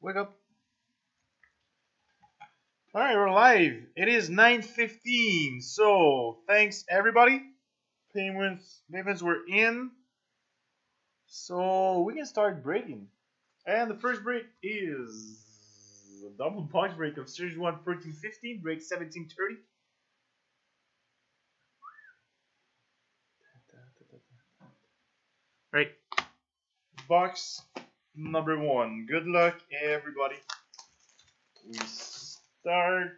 Wake up. Alright, we're live. It is 9:15. So, thanks everybody. Payments were in. So, we can start breaking. And the first break is a double box break of Series 1 14-15, break 1730. Right. Box number 1. Good luck, everybody. We start.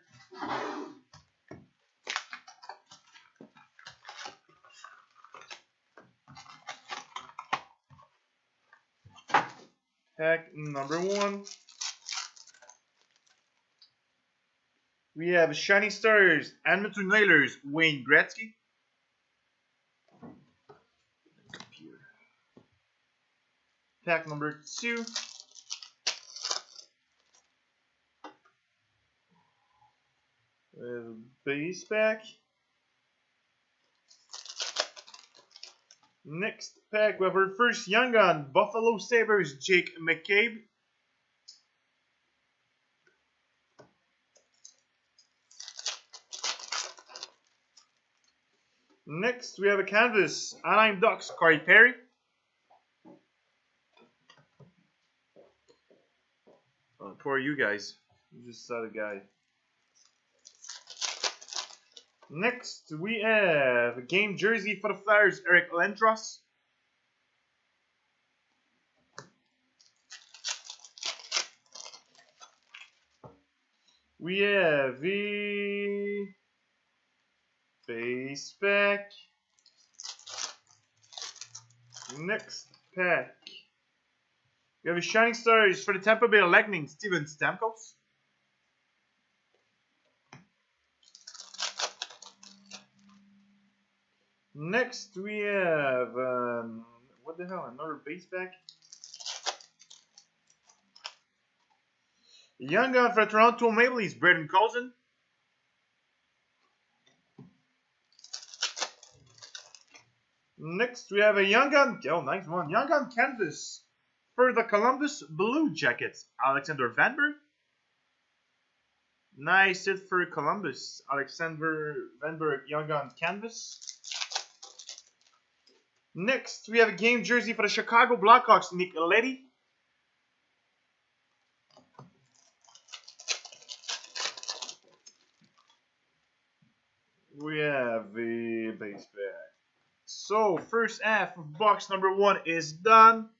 Pack number 1. We have Shining Stars, Edmonton Oilers, Wayne Gretzky. Pack number 2. Base pack. Next pack, we have our first Young Gun, Buffalo Sabres, Jake McCabe. Next, we have a canvas, Anaheim Ducks, Corey Perry. Oh, poor you guys. You just saw the guy. Next, we have a game jersey for the Flyers, Eric Lindros. We have a base pack. Next pack. We have a Shining Stars for the Tampa Bay Lightning, Steven Stamkos. Next, we have, what the hell, another base pack? Young Gun for Toronto Maple Leafs, Braden Coulson. Next, we have a Young Gun, oh, nice one, Young Gun canvas for the Columbus Blue Jackets, Alexander Vanberg. Nice hit for Columbus, Alexander Vanberg, Young Gun canvas. Next, we have a game jersey for the Chicago Blackhawks, Nick Leddy. We have a base pack. So, first half of box number 1 is done.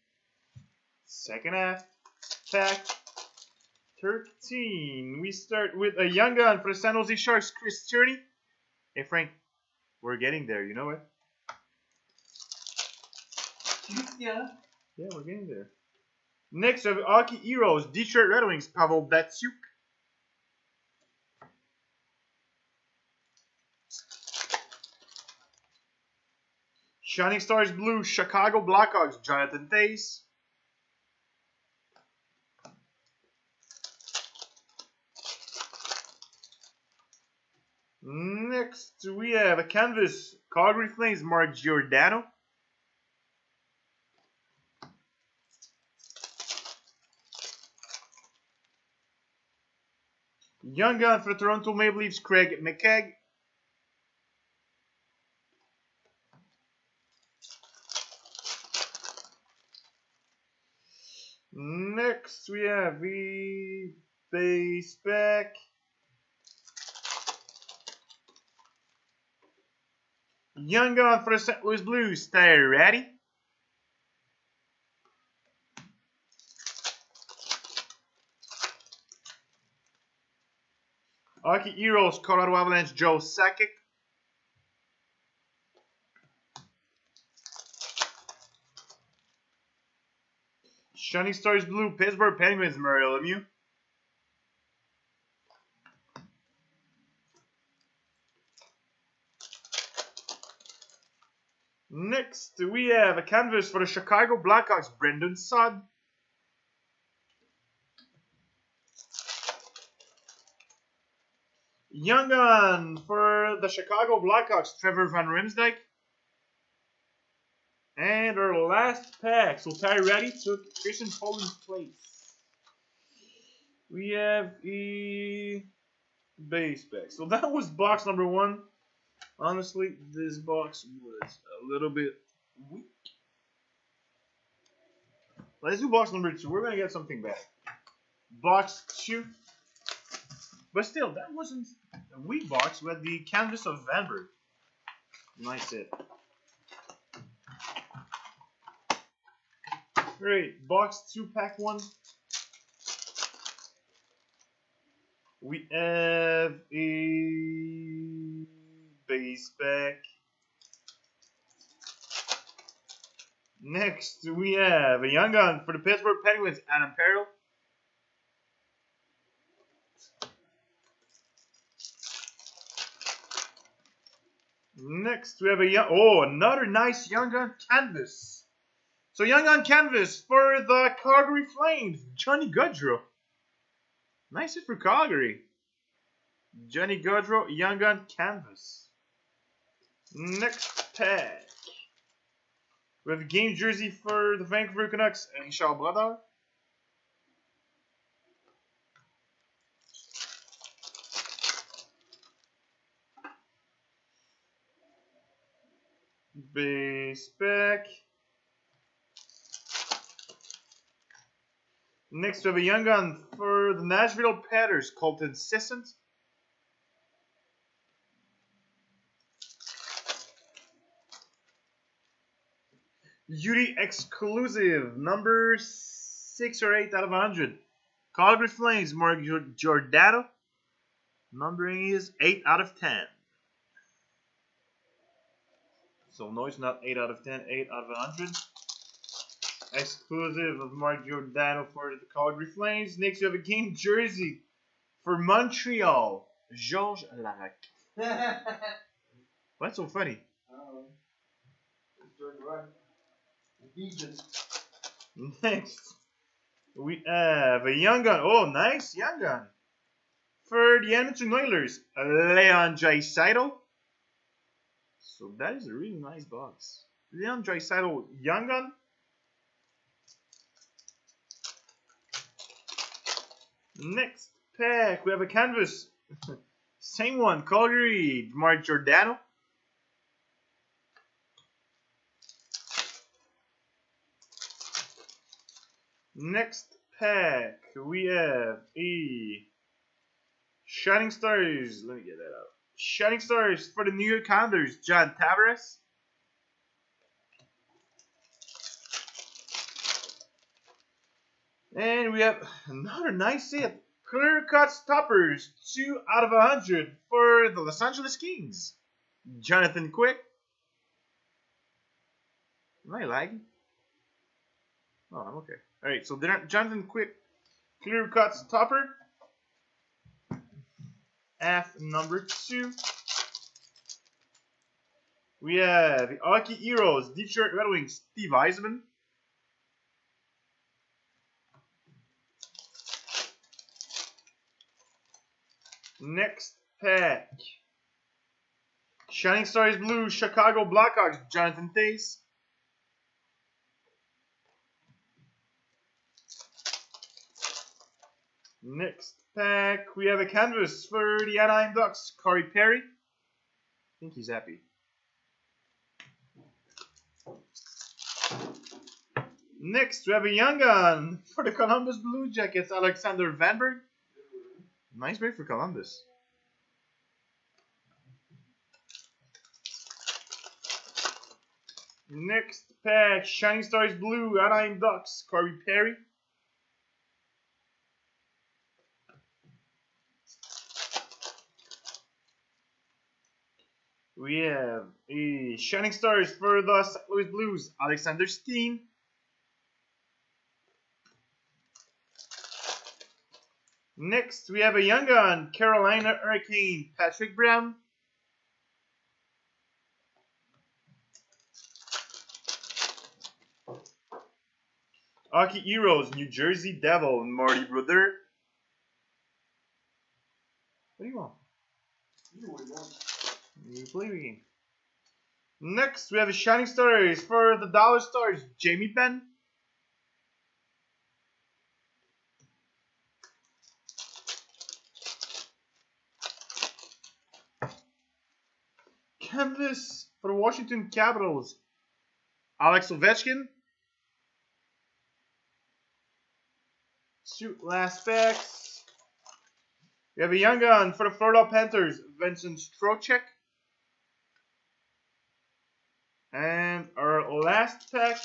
Second half, pack 13. We start with a Young Gun for the San Jose Sharks, Chris Tierney. Hey, Frank, we're getting there, you know it? Yeah. Yeah, we're getting there. Next, we have Hockey Heroes, Detroit Red Wings, Pavel Datsyuk. Shining Stars Blue, Chicago Blackhawks, Jonathan Toews. Next, we have a canvas, Calgary Flames, Mark Giordano. Young Gun for the Toronto Maple Leafs, Craig McKegg. Next, we have the base pack. Young Gun for the St. Louis Blues, Tyler Ratty. Hockey Heroes, Colorado Avalanche, Joe Sakic. Shining Stars Blue, Pittsburgh Penguins, Mario Lemieux. Next, we have a canvas for the Chicago Blackhawks, Brendan Saad. Young Gun for the Chicago Blackhawks, Trevor Van Riemsdyk. And our last pack. So Ty Ratty took Christian Poland's place. We have a base pack. So that was box number 1. Honestly, this box was a little bit weak. Let's do box number 2. We're gonna get something back. Box 2. But still, that wasn't a weak box. We had the canvas of Vanberg. Nice hit. Great. Box 2, pack 1. We have a base pack. Next, we have a Young Gun for the Pittsburgh Penguins, Adam Perel. Next, we have another nice Young Gun canvas. So Young Gun canvas for the Calgary Flames, Johnny Gaudreau. Nice hit for Calgary. Johnny Gaudreau, Young Gun canvas. Next pack. We have a game jersey for the Vancouver Canucks, Richard Brodeur. Base pack. Next, we have a Young Gun for the Nashville Predators, Colton Sissons. Beauty exclusive, number 6 or 8 out of 100. Calgary Flames, Mark Giordano. Numbering is 8 out of 10. So no, it's not 8 out of 10, 8 out of 100. Exclusive of Mark Giordano for the Calgary Flames. Next, we have a game jersey for Montreal, Georges Larac. What's so funny? Next, we have a Young Gun. Oh, nice Young Gun for the Edmonton Oilers, Leon Draisaitl. So that is a really nice box. Leon Draisaitl, Young Gun. Next pack, we have a canvas. Same one, Calgary, Mark Giordano. Next pack, we have a Shining Stars. Let me get that out. Shining Stars for the New York Islanders, John Tavares. And we have another nice hit. Clear cut stoppers, 2 out of 100 for the Los Angeles Kings, Jonathan Quick. Am I lagging? Oh, I'm okay. Alright, so Jonathan Quick, clear cut stopper. F number 2. We have the Hockey Heroes, Detroit Red Wings, Steve Yzerman. Next pack. Shining Stars Blue, Chicago Blackhawks, Jonathan Toews. Next pack, we have a canvas for the Anaheim Ducks, Corey Perry. I think he's happy. Next, we have a Young Gun for the Columbus Blue Jackets, Alexander Vanberg. Nice break for Columbus. Next pack, Shining Stars Blue, Anaheim Ducks, Corey Perry. We have a Shining Stars for the St. Louis Blues, Alexander Steen. Next, we have a Young Gun, Carolina Hurricane, Patrick Brown. Hockey Heroes, New Jersey Devil, Marty Brodeur. What do you want? You play the game. Next, we have a Shining Stars for the Dallas Stars, Jamie Benn. canvas for the Washington Capitals. Alex Ovechkin. 2 last packs. We have a young gun for the Florida Panthers, Vincent Trocheck. And our last pack.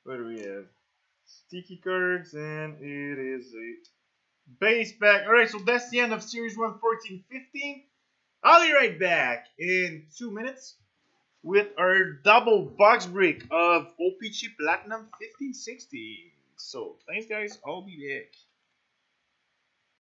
What do we have? Sticky cards, and it is a base pack. Alright, so that's the end of Series 1 14-15. I'll be right back in 2 minutes with our double box break of OPC Platinum 1560. So, thanks guys, I'll be back.